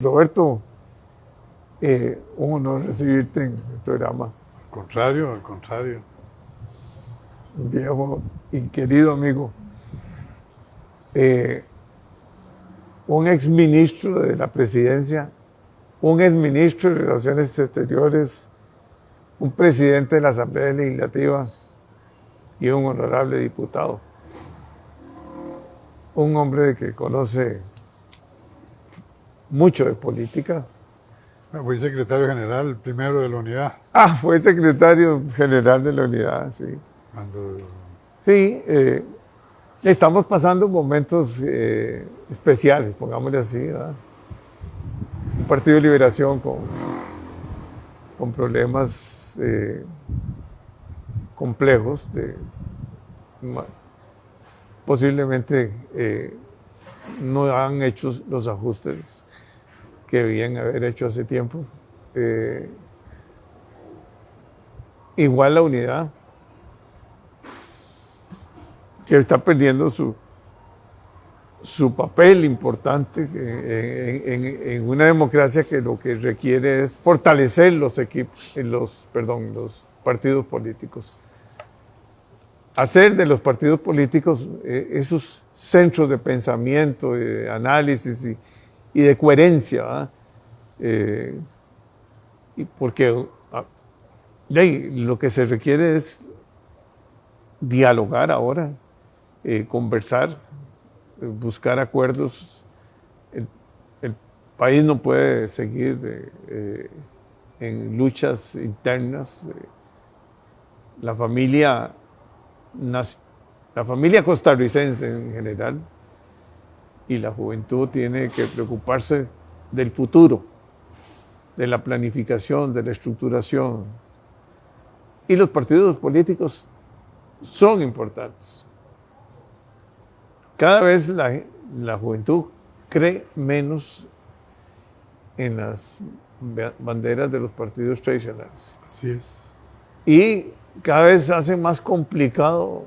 Roberto, un honor recibirte en el programa. Al contrario. Viejo y querido amigo. Un exministro de la presidencia, un exministro de Relaciones Exteriores, un presidente de la Asamblea Legislativa y un honorable diputado. Un hombre que conoce mucho de política. Fui secretario general primero de la unidad. Fue secretario general de la unidad, sí. Sí, estamos pasando momentos especiales, pongámosle así, ¿verdad? Un partido de liberación con problemas complejos, posiblemente no han hecho los ajustes que debían haber hecho hace tiempo. Igual la unidad, que está perdiendo su papel importante en una democracia que lo que requiere es fortalecer los partidos políticos. Hacer de los partidos políticos esos centros de pensamiento, de análisis y de coherencia, porque lo que se requiere es dialogar ahora, conversar, buscar acuerdos. El país no puede seguir en luchas internas. La familia costarricense en general y la juventud tiene que preocuparse del futuro, de la planificación, de la estructuración. Y los partidos políticos son importantes. Cada vez la juventud cree menos en las banderas de los partidos tradicionales. Así es. Y cada vez se hace más complicado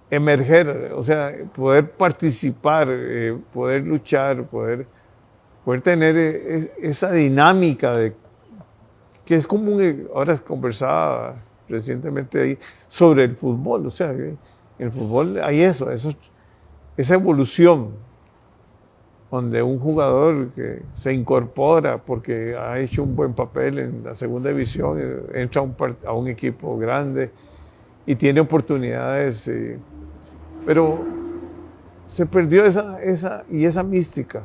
emerger, o sea, poder participar, poder luchar, poder tener esa dinámica que es común. Ahora conversaba recientemente ahí sobre el fútbol, o sea, en el fútbol hay esa evolución donde un jugador que se incorpora porque ha hecho un buen papel en la segunda división, entra a un equipo grande y tiene oportunidades, pero se perdió esa mística.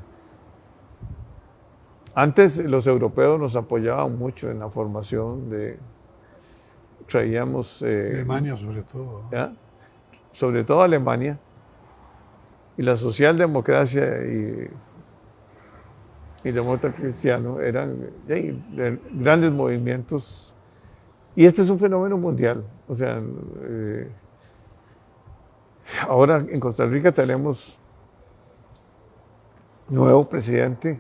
Antes los europeos nos apoyaban mucho en la formación traíamos... Alemania sobre todo. ¿ya? Sobre todo Alemania, y la socialdemocracia y demócrata cristiano eran grandes movimientos, y este es un fenómeno mundial. O sea, ahora en Costa Rica tenemos nuevo presidente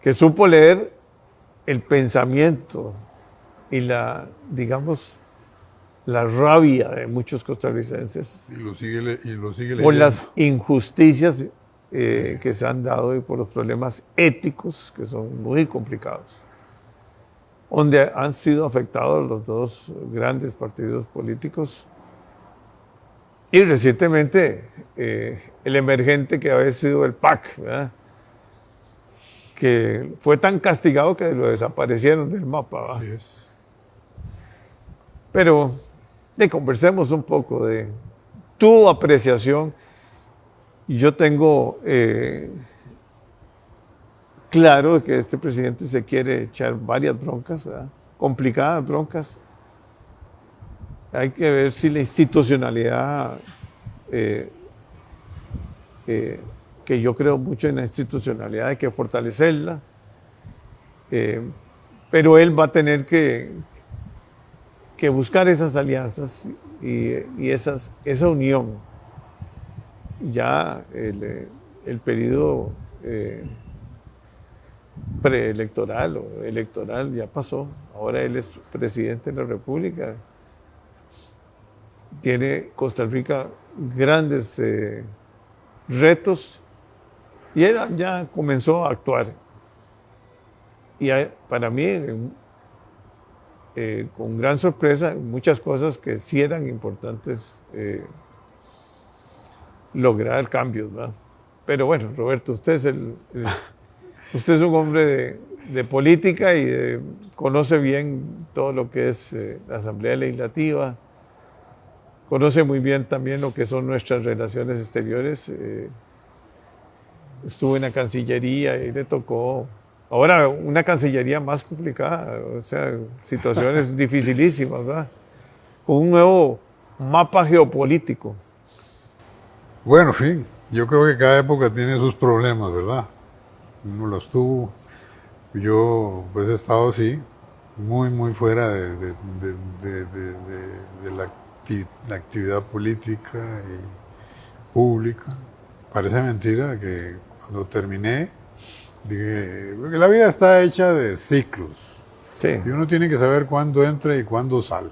que supo leer el pensamiento y la rabia de muchos costarricenses. Y lo sigue leyendo. Por las injusticias que se han dado y por los problemas éticos que son muy complicados, donde han sido afectados los dos grandes partidos políticos. Y recientemente el emergente que había sido el PAC, ¿verdad? Que fue tan castigado que lo desaparecieron del mapa, ¿verdad? Así es. Pero conversemos un poco de tu apreciación. Yo tengo claro que este presidente se quiere echar varias broncas, ¿verdad? Complicadas broncas. Hay que ver si la institucionalidad, que yo creo mucho en la institucionalidad, hay que fortalecerla, pero él va a tener que buscar esas alianzas y esa unión. Ya el periodo preelectoral o electoral ya pasó. Ahora él es presidente de la República. Tiene Costa Rica grandes retos Y él ya comenzó a actuar. Y para mí, con gran sorpresa, muchas cosas que sí eran importantes lograr cambios, ¿verdad? Pero bueno, Roberto, usted es un hombre de política y conoce bien todo lo que es la Asamblea Legislativa, conoce muy bien también lo que son nuestras relaciones exteriores. Estuvo en la Cancillería y le tocó, ahora una Cancillería más complicada, o sea, situaciones dificilísimas, ¿verdad? Con un nuevo mapa geopolítico. Bueno, en fin, yo creo que cada época tiene sus problemas, ¿verdad? Uno los tuvo. Yo, pues, he estado así, muy fuera de la actividad política y pública. Parece mentira que cuando terminé, dije, porque la vida está hecha de ciclos. Sí. Y uno tiene que saber cuándo entra y cuándo sale.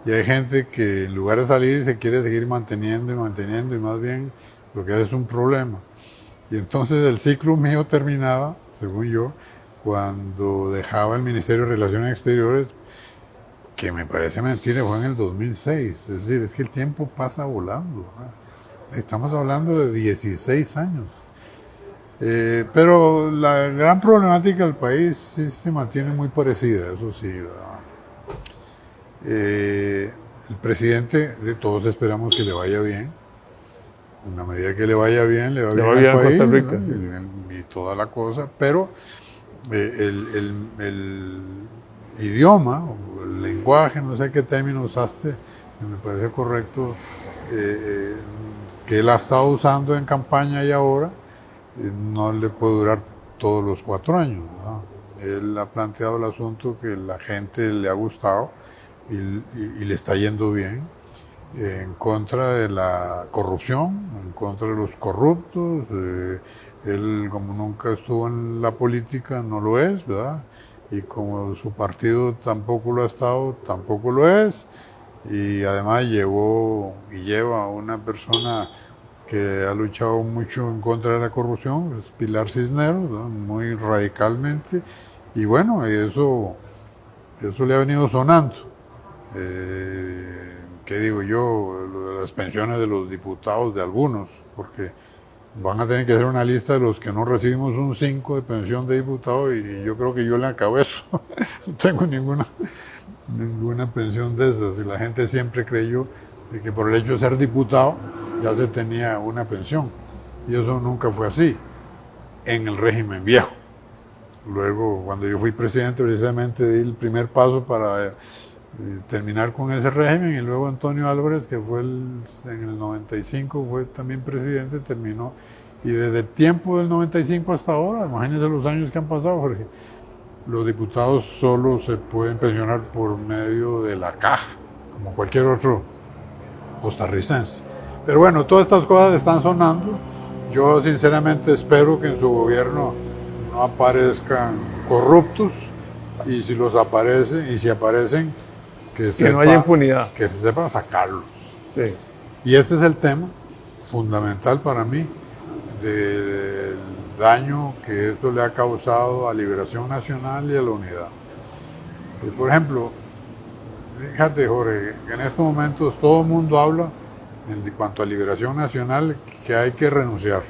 Y hay gente que en lugar de salir se quiere seguir manteniendo y más bien lo que hace es un problema. Y entonces el ciclo mío terminaba, según yo, cuando dejaba el Ministerio de Relaciones Exteriores, que me parece mentira, fue en el 2006. Es decir, es que el tiempo pasa volando. Estamos hablando de 16 años. Pero la gran problemática del país sí se mantiene muy parecida, eso sí, ¿verdad? El presidente, de todos esperamos que le vaya bien. En la medida que le vaya bien, le va bien al país, Costa Rica, ¿no? sí. Y toda la cosa. Pero el idioma, o el lenguaje, no sé qué término usaste, que me parece correcto, que él ha estado usando en campaña y ahora, no le puede durar todos los 4 años, ¿verdad? Él ha planteado el asunto que la gente le ha gustado y le está yendo bien, en contra de la corrupción, en contra de los corruptos. Él, como nunca estuvo en la política, no lo es, ¿verdad? Y como su partido tampoco lo ha estado, tampoco lo es. Y además lleva a una persona que ha luchado mucho en contra de la corrupción, es Pilar Cisneros, ¿verdad? Muy radicalmente. Y bueno, eso le ha venido sonando. ¿Qué digo yo? Las pensiones de los diputados, de algunos, porque van a tener que hacer una lista de los que no recibimos un 5 de pensión de diputado, y yo creo que yo le acabo eso. No tengo ninguna pensión de esas, y la gente siempre creyó de que por el hecho de ser diputado ya se tenía una pensión, y eso nunca fue así en el régimen viejo. Luego, cuando yo fui presidente, precisamente di el primer paso para terminar con ese régimen, y luego Antonio Álvarez, que fue en el 95, fue también presidente, terminó. Y desde el tiempo del 95 hasta ahora, imagínense los años que han pasado, Jorge, los diputados solo se pueden pensionar por medio de la caja, como cualquier otro costarricense. Pero bueno, todas estas cosas están sonando. Yo sinceramente espero que en su gobierno no aparezcan corruptos, y si aparecen, que no haya impunidad. Que sepa sacarlos. Sí. Y este es el tema fundamental para mí del daño que esto le ha causado a Liberación Nacional y a la unidad. Por ejemplo, fíjate, Jorge, que en estos momentos todo el mundo habla en cuanto a Liberación Nacional que hay que renunciar.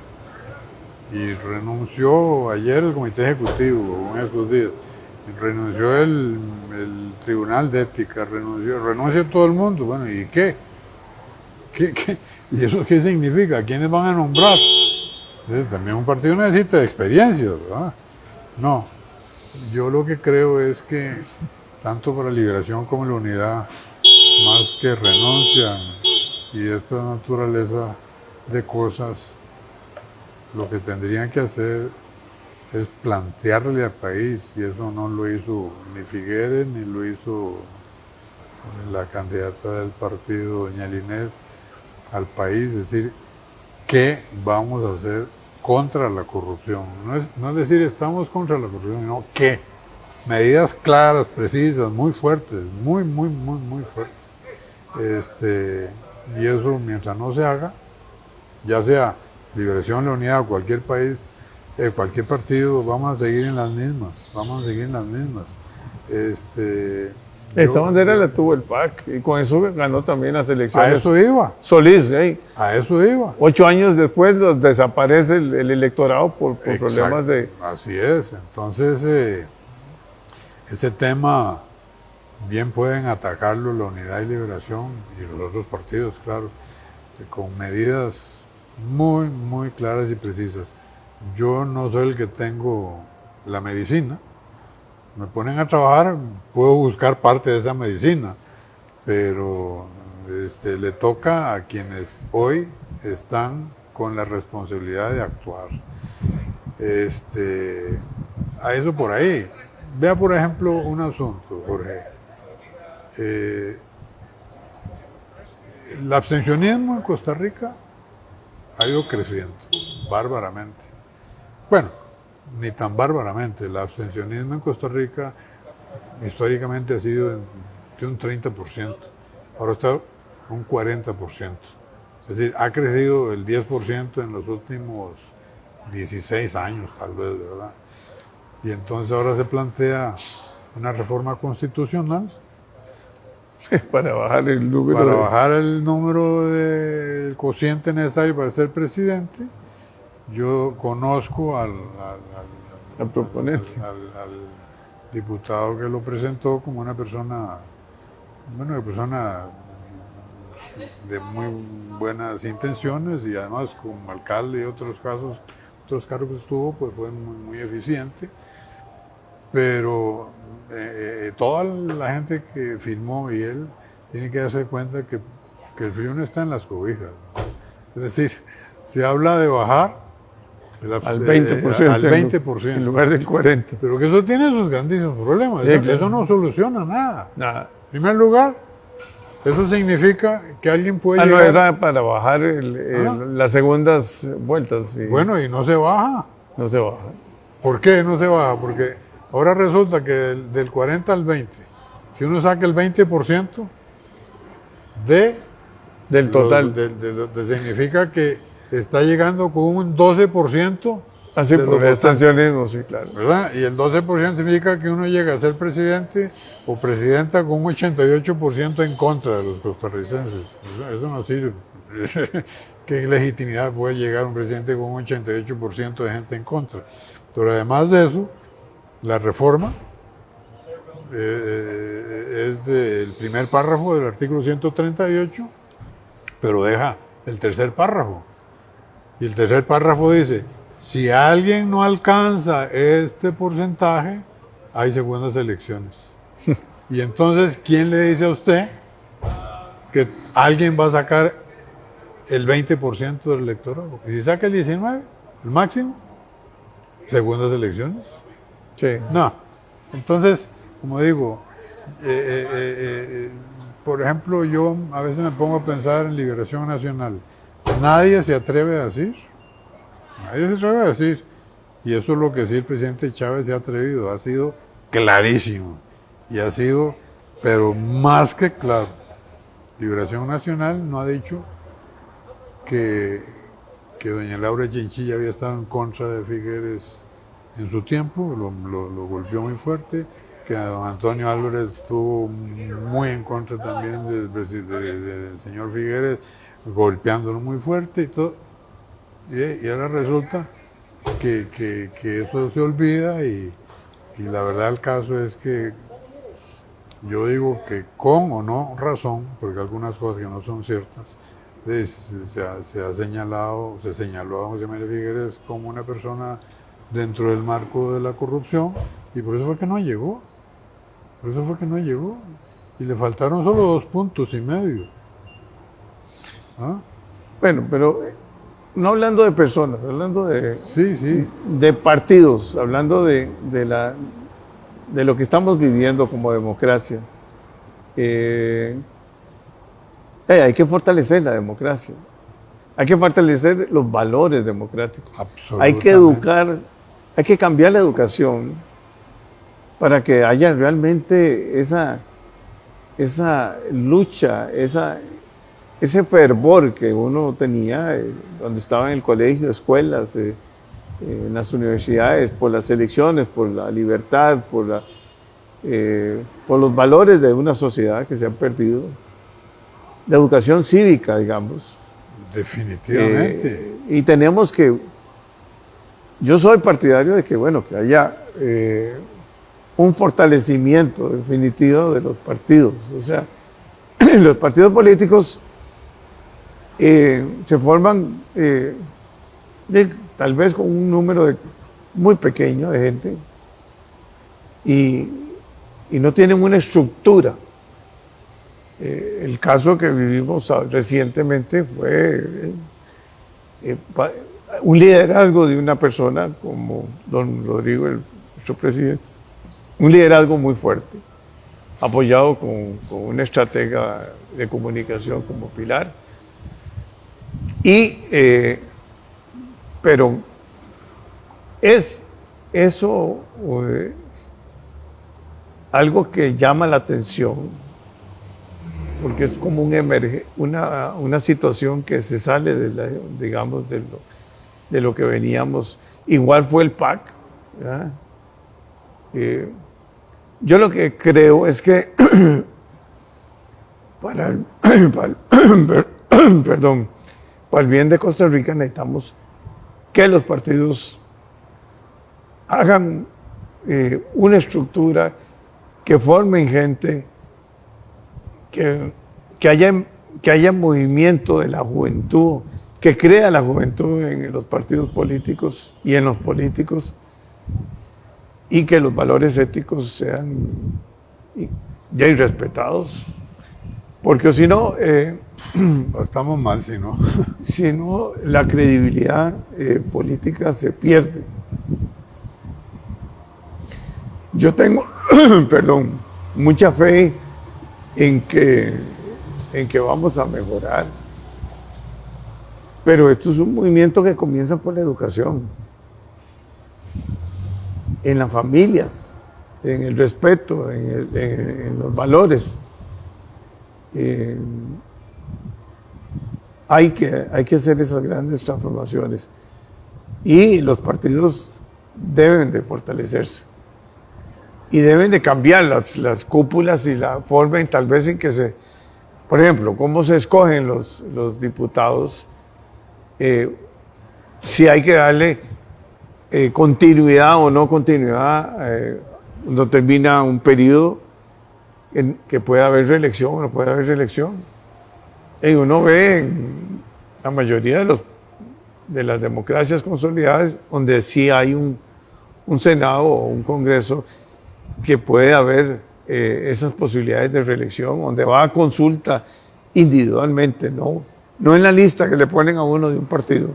Y renunció ayer el Comité Ejecutivo, en estos días. Renunció el Tribunal de Ética, renuncia todo el mundo. Bueno, ¿y qué? ¿Y eso qué significa? ¿Quiénes van a nombrar? Entonces, también un partido necesita experiencia, ¿verdad? No, yo lo que creo es que tanto para Liberación como la unidad, más que renuncian y esta naturaleza de cosas, lo que tendrían que hacer es plantearle al país, y eso no lo hizo ni Figueres ni lo hizo la candidata del partido, doña Linet, al país, decir qué vamos a hacer contra la corrupción. No es decir estamos contra la corrupción, sino qué. Medidas claras, precisas, muy fuertes, muy fuertes. Y eso, mientras no se haga, ya sea Liberación, la unidad o cualquier país, Cualquier partido, vamos a seguir en las mismas, vamos a seguir en las mismas. Este, Esa bandera la tuvo el PAC y con eso ganó también las elecciones. A eso iba. Solís, ¿eh? A eso iba. 8 años después los desaparece el electorado por problemas de... Así es. Entonces, ese tema bien pueden atacarlo la Unidad y Liberación y los otros partidos, claro, con medidas muy, muy claras y precisas. Yo no soy el que tengo la medicina. Me ponen a trabajar, puedo buscar parte de esa medicina, pero le toca a quienes hoy están con la responsabilidad de actuar. A eso por ahí. Vea, por ejemplo, un asunto, Jorge. El abstencionismo en Costa Rica ha ido creciendo bárbaramente. Bueno, ni tan bárbaramente. El abstencionismo en Costa Rica históricamente ha sido de un 30%. Ahora está un 40%. Es decir, ha crecido el 10% en los últimos 16 años, tal vez, ¿verdad? Y entonces ahora se plantea una reforma constitucional para bajar el número. Para bajar el número del cociente necesario para ser presidente. Yo conozco al proponente, al diputado que lo presentó como una persona de muy buenas intenciones y además como alcalde y otros cargos que estuvo, pues fue muy eficiente. Pero toda la gente que firmó y él tiene que darse cuenta que el frío no está en las cobijas, ¿no? Es decir, se habla de bajar al 20%, al 20%. En lugar del 40%. Pero que eso tiene sus grandísimos problemas. Sí, claro. Eso no soluciona nada. Nada. En primer lugar, eso significa que alguien puede no llegar... era para bajar las segundas vueltas. Sí. Bueno, y no se baja. No se baja. ¿Por qué no se baja? Porque ahora resulta que del 40 al 20, si uno saca el 20% del total, significa que está llegando con un 12%. Así por el abstencionismo, sí, claro. ¿Verdad? Y el 12% significa que uno llega a ser presidente o presidenta con un 88% en contra de los costarricenses. Eso no sirve. ¿Qué legitimidad puede llegar un presidente con un 88% de gente en contra? Pero además de eso, la reforma es del primer párrafo del artículo 138, pero deja el tercer párrafo. Y el tercer párrafo dice, si alguien no alcanza este porcentaje, hay segundas elecciones. Y entonces, ¿quién le dice a usted que alguien va a sacar el 20% del electorado? Y si saca el 19%, el máximo, segundas elecciones. Sí. No. Entonces, como digo, por ejemplo, yo a veces me pongo a pensar en Liberación Nacional. Nadie se atreve a decir. Nadie se atreve a decir. Y eso es lo que sí el presidente Chávez se ha atrevido. Ha sido clarísimo. Y ha sido, pero más que claro. Liberación Nacional no ha dicho que doña Laura Chinchilla había estado en contra de Figueres en su tiempo, lo golpeó muy fuerte, que a don Antonio Álvarez estuvo muy en contra también del señor Figueres, golpeándolo muy fuerte y todo. Y ahora resulta que eso se olvida y la verdad del caso es que yo digo que con o no razón, porque algunas cosas que no son ciertas, se señaló a José María Figueres como una persona dentro del marco de la corrupción y por eso fue que no llegó. Por eso fue que no llegó. Y le faltaron solo 2,5 puntos. ¿Ah? Bueno, pero no hablando de personas, hablando de, sí. de partidos, hablando de lo que estamos viviendo como democracia. Hay que fortalecer la democracia. Hay que fortalecer los valores democráticos. Hay que educar, hay que cambiar la educación para que haya realmente esa lucha, ese fervor que uno tenía cuando estaba en el colegio, escuelas, en las universidades, por las elecciones, por la libertad, por los valores de una sociedad que se han perdido, la educación cívica, digamos. Definitivamente. Y tenemos que, yo soy partidario de que, bueno, que haya un fortalecimiento definitivo de los partidos. O sea, los partidos políticos se forman tal vez con un número muy pequeño de gente y no tienen una estructura. El caso que vivimos recientemente fue un liderazgo de una persona como don Rodrigo, nuestro presidente, un liderazgo muy fuerte, apoyado con una estratega de comunicación como Pilar. Pero es eso algo que llama la atención, porque es como una situación que se sale digamos, de lo que veníamos. Igual fue el PAC. Yo lo que creo es que para el bien de Costa Rica necesitamos que los partidos hagan una estructura, que formen gente, que haya movimiento de la juventud, que crea la juventud en los partidos políticos y en los políticos, y que los valores éticos sean ya respetados. Porque si no... estamos mal, si no. Si no, la credibilidad política se pierde. Yo tengo, mucha fe en que vamos a mejorar. Pero esto es un movimiento que comienza por la educación, en las familias, en el respeto, en los valores. Hay que hacer esas grandes transformaciones y los partidos deben de fortalecerse y deben de cambiar las cúpulas y la forma tal vez en que por ejemplo, cómo se escogen los diputados, si hay que darle continuidad o no continuidad, no termina un periodo que pueda haber reelección o no puede haber reelección. Y uno ve en la mayoría de las democracias consolidadas donde sí hay un Senado o un Congreso que puede haber esas posibilidades de reelección, donde va a consulta individualmente, no en la lista que le ponen a uno de un partido.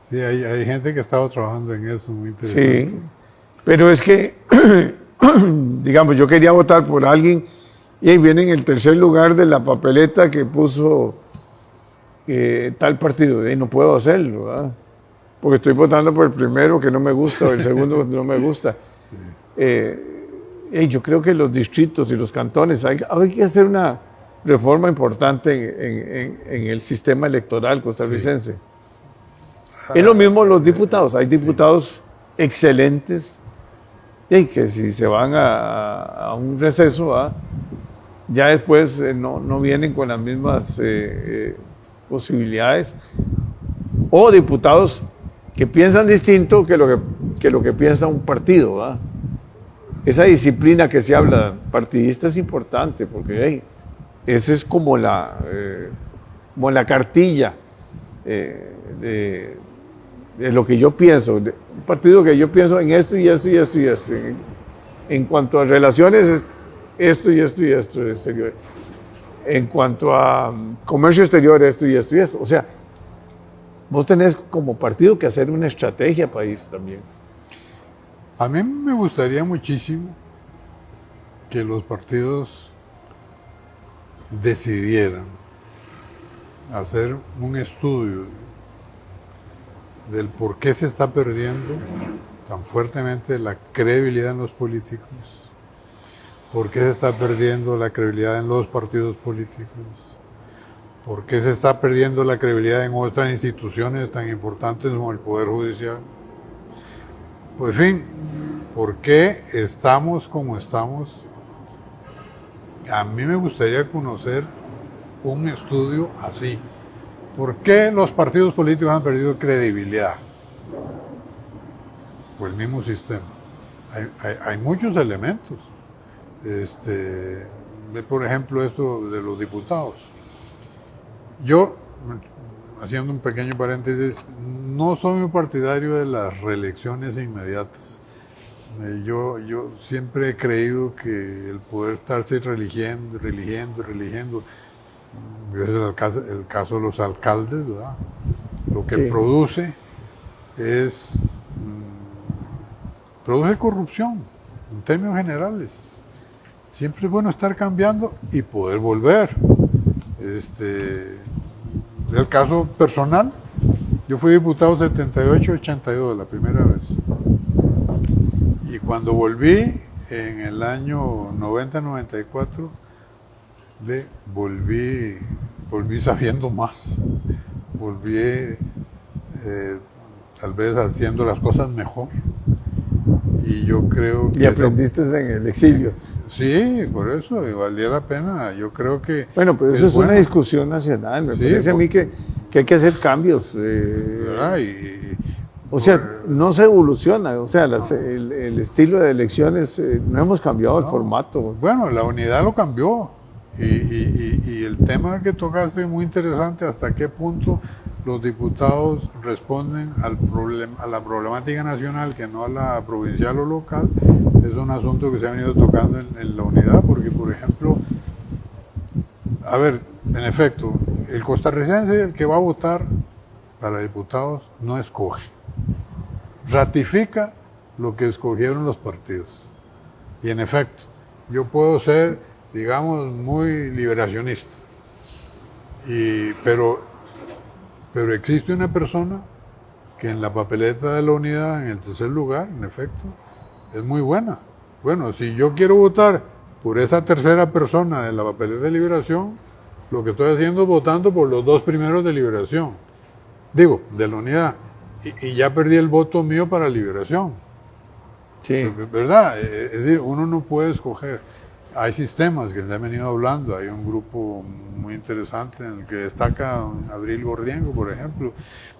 Sí, hay gente que ha estado trabajando en eso, muy interesante. Sí, pero es que, digamos, yo quería votar por alguien y ahí viene en el tercer lugar de la papeleta que puso tal partido. Y no puedo hacerlo, ¿verdad? Porque estoy votando por el primero que no me gusta o el segundo que no me gusta. Yo creo que los distritos y los cantones, hay que hacer una reforma importante en el sistema electoral costarricense. Sí. Es lo mismo los diputados. Hay diputados excelentes y que si se van a un receso, ¿verdad?, ya después no vienen con las mismas posibilidades, o diputados que piensan distinto que lo que piensa un partido, ¿verdad? Esa disciplina que se habla partidista es importante, porque esa es como la cartilla de lo que yo pienso, un partido que yo pienso en esto y esto y esto y esto. En cuanto a relaciones, esto y esto y esto exterior. En cuanto a comercio exterior, esto y esto y esto. O sea, vos tenés como partido que hacer una estrategia país también. A mí me gustaría muchísimo que los partidos decidieran hacer un estudio del por qué se está perdiendo tan fuertemente la credibilidad en los políticos, por qué se está perdiendo la credibilidad en los partidos políticos, por qué se está perdiendo la credibilidad en otras instituciones tan importantes como el Poder Judicial, Pues, en fin, ¿por qué estamos como estamos? A mí me gustaría conocer un estudio así. ¿Por qué los partidos políticos han perdido credibilidad? Por el mismo sistema. Hay muchos elementos. Ve por ejemplo esto de los diputados. Yo, haciendo un pequeño paréntesis, no soy un partidario de las reelecciones inmediatas. Yo siempre he creído que el poder estarse religiendo, es el caso de los alcaldes, ¿verdad? Lo que produce es produce corrupción, en términos generales. Siempre es bueno estar cambiando y poder volver. El caso personal, yo fui diputado 78-82 la primera vez. Y cuando volví en el año 90-94, volví sabiendo más. Volví tal vez haciendo las cosas mejor. Y yo creo que... Y aprendiste en el exilio. Sí, por eso, y valía la pena. Yo creo que... Bueno, pues eso es una discusión nacional. Me parece a mí que hay que hacer cambios. ¿Verdad? O sea, no se evoluciona. O sea, el estilo de elecciones, no hemos cambiado el formato. Bueno, la unidad lo cambió. Y el tema que tocaste es muy interesante, hasta qué punto los diputados responden a la problemática nacional, que no a la provincial o local. Es un asunto que se ha venido tocando en la unidad, porque, por ejemplo, a ver, en efecto, el costarricense, el que va a votar para diputados, no escoge. Ratifica lo que escogieron los partidos. Y en efecto, yo puedo ser, digamos, muy liberacionista, pero existe una persona que en la papeleta de la unidad, en el tercer lugar, en efecto, es muy buena. Bueno, si yo quiero votar por esa tercera persona de la papeleta de liberación, lo que estoy haciendo es votando por los dos primeros de liberación. Digo, de la unidad. Y ya perdí el voto mío para liberación. Sí. ¿Verdad? Es decir, uno no puede escoger. Hay sistemas que se han venido hablando. Hay un grupo muy interesante en el que destaca Abril Gordiengo, por ejemplo.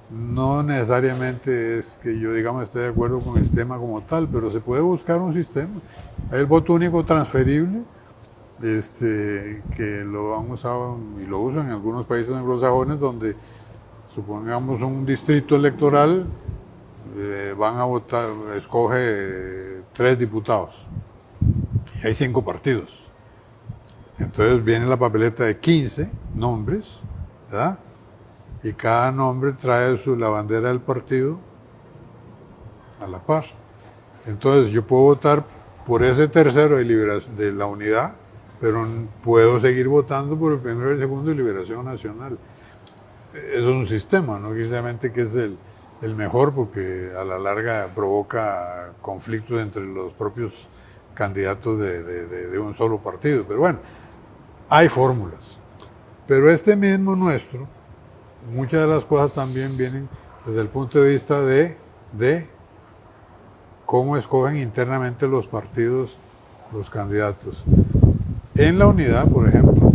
No necesariamente es que yo, digamos, esté de acuerdo con el sistema como tal, pero se puede buscar un sistema. Hay el voto único transferible, que lo han usado y lo usan en algunos países anglosajones, donde, supongamos, un distrito electoral, van a votar, escoge 3 diputados y hay 5 partidos. Entonces viene la papeleta de 15 nombres, ¿verdad? Y cada nombre trae la bandera del partido a la par. Entonces yo puedo votar por ese tercero de la unidad, pero puedo seguir votando por el primero y el segundo de Liberación Nacional. Eso es un sistema, no precisamente que es el mejor, porque a la larga provoca conflictos entre los propios candidatos de un solo partido. Pero bueno, hay fórmulas. Pero este mismo nuestro, muchas de las cosas también vienen desde el punto de vista de cómo escogen internamente los partidos los candidatos. En la unidad, por ejemplo,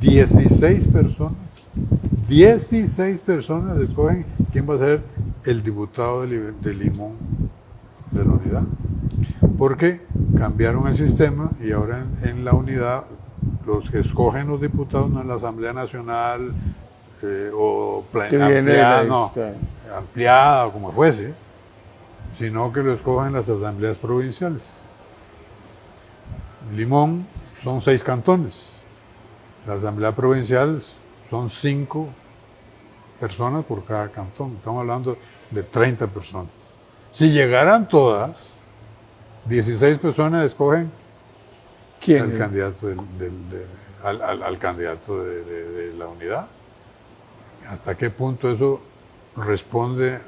16 personas escogen quién va a ser el diputado de Limón de la unidad. Porque cambiaron el sistema y ahora en la unidad los que escogen los diputados no es la Asamblea Nacional o ampliada o como fuese, sino que lo escogen las asambleas provinciales. Limón son 6 cantones. La asamblea provincial son 5 personas por cada cantón. Estamos hablando de 30 personas. Si llegaran todas, 16 personas escogen al candidato al candidato de la unidad. ¿Hasta qué punto eso responde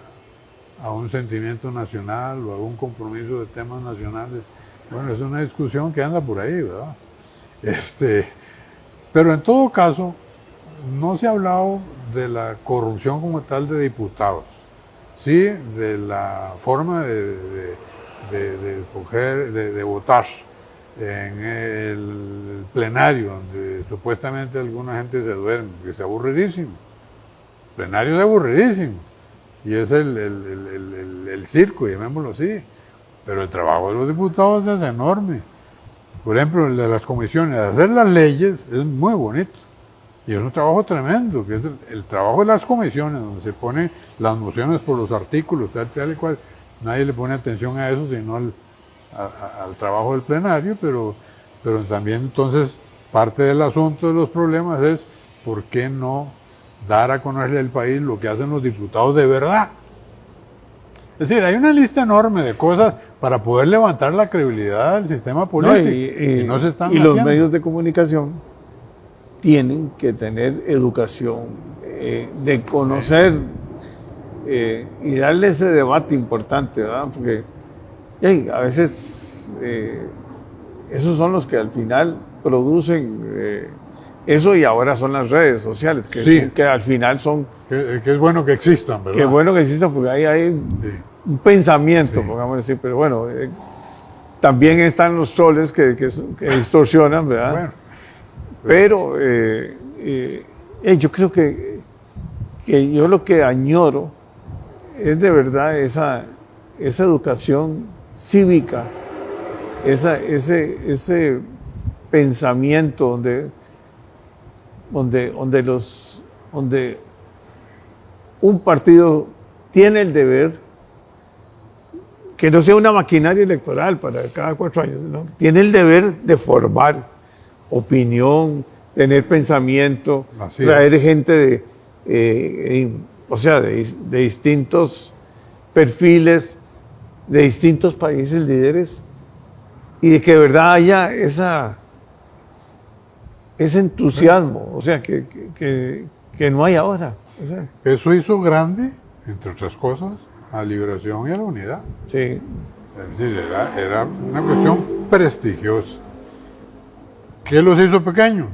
a un sentimiento nacional o a un compromiso de temas nacionales? Bueno, es una discusión que anda por ahí, ¿verdad? Pero en todo caso, no se ha hablado de la corrupción como tal de diputados. sí de la forma de escoger, de votar en el plenario, donde supuestamente alguna gente se duerme, que es aburridísimo. El plenario es aburridísimo. Y es el circo, llamémoslo así. Pero el trabajo de los diputados es enorme. Por ejemplo, el de las comisiones, hacer las leyes es muy bonito. Y es un trabajo tremendo, que es el trabajo de las comisiones, donde se ponen las mociones por los artículos, tal y cual. Nadie le pone atención a eso, sino al trabajo del plenario, pero también entonces parte del asunto de los problemas es por qué no dar a conocer al país lo que hacen los diputados de verdad. Es decir, hay una lista enorme de cosas para poder levantar la credibilidad del sistema político y no se están haciendo. Y los medios de comunicación tienen que tener educación, de conocer y darle ese debate importante, ¿verdad? Porque a veces esos son los que al final producen eso, y ahora son las redes sociales, que, sí, que al final son... Que es bueno que existan, ¿verdad? Que bueno que existan, porque ahí hay un pensamiento, Sí. podríamos decir, pero bueno, también están los troles que distorsionan, ¿verdad? Bueno, Pero yo creo que yo lo que añoro es de verdad esa educación cívica, ese pensamiento donde un partido tiene el deber, que no sea una maquinaria electoral para cada 4 años, ¿no? Tiene el deber de formar opinión, tener pensamiento, Así traer es. gente de distintos perfiles, de distintos países líderes, y de que de verdad haya ese entusiasmo, o sea, que no hay ahora. O sea, eso hizo grande, entre otras cosas, a la liberación y a la unidad. sí. Es decir, era una cuestión prestigiosa. ¿Qué los hizo pequeños?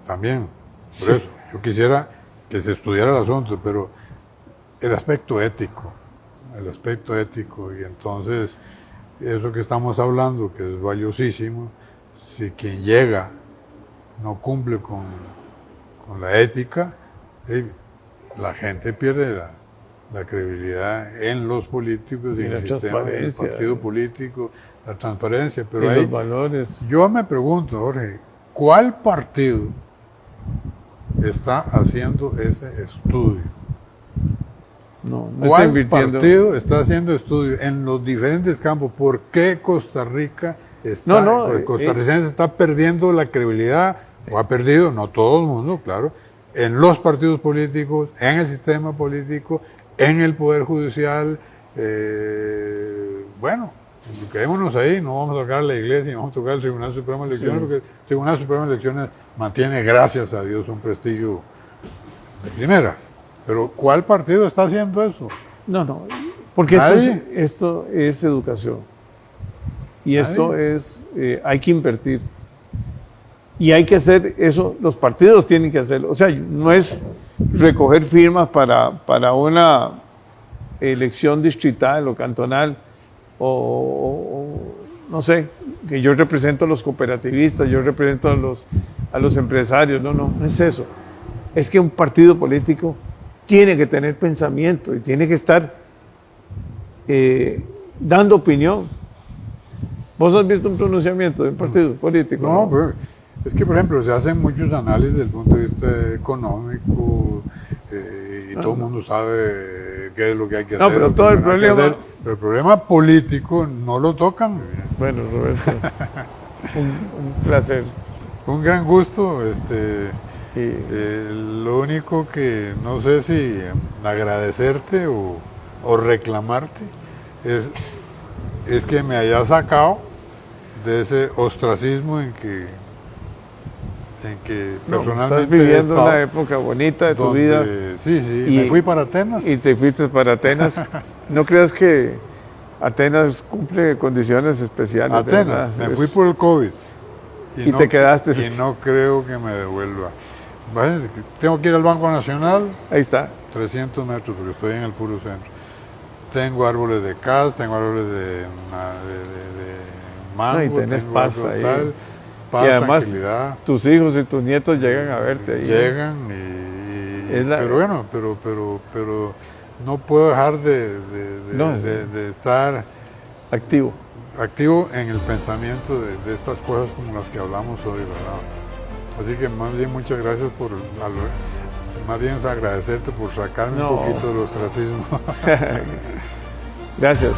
También, por eso, yo quisiera que se estudiara el asunto, pero el aspecto ético, y entonces eso que estamos hablando, que es valiosísimo, si quien llega no cumple con la ética, la gente pierde la credibilidad en los políticos y en el sistema, en el partido político, la transparencia. Pero y los valores. yo me pregunto, Jorge, ¿cuál partido está haciendo ese estudio? No ¿Cuál está invirtiendo. partido está haciendo estudio en los diferentes campos? ¿Por qué Costa Rica el costarricense está perdiendo la credibilidad, o ha perdido, no todo el mundo, claro, en los partidos políticos, en el sistema político, en el Poder Judicial? Bueno, quedémonos ahí, no vamos a tocar la Iglesia, no vamos a tocar el Tribunal Supremo de Elecciones, porque el Tribunal Supremo de Elecciones mantiene, gracias a Dios, un prestigio de primera. Pero ¿cuál partido está haciendo eso? No, porque esto es educación. Y esto es, hay que invertir. Y hay que hacer eso, los partidos tienen que hacerlo. O sea, no es recoger firmas para una elección distrital o cantonal, o no sé, que yo represento a los cooperativistas, yo represento a los empresarios. No es eso. Es que un partido político tiene que tener pensamiento y tiene que estar dando opinión. ¿Vos has visto un pronunciamiento de un partido político? No, pues, es que, por ejemplo, se hacen muchos análisis desde el punto de vista económico, y todo el mundo sabe qué es lo que hay que hacer. Pero todo el problema... Pero el problema político no lo tocan. Bueno, Roberto, un placer. Un gran gusto. Y lo único que no sé si agradecerte o reclamarte es que me hayas sacado de ese ostracismo en que personalmente estás viviendo he estado, una época bonita de tu vida. Sí, me fui para Atenas. Y te fuiste para Atenas. No creas que Atenas cumple condiciones especiales. Atenas, me fui por el COVID. Y te quedaste. Y no creo que me devuelva. Tengo que ir al Banco Nacional. Ahí está. 300 metros, porque estoy en el puro centro. Tengo árboles de cas, tengo árboles de mango, No, y tenés tengo paz árboles ahí. tal, Y paz, además, tranquilidad. tus hijos y tus nietos llegan a verte ahí. Llegan pero bueno, pero no puedo dejar de estar Activo. activo en el pensamiento de estas cosas como las que hablamos hoy, ¿verdad? Así que más bien muchas gracias más bien agradecerte por sacarme un poquito del ostracismo. Gracias.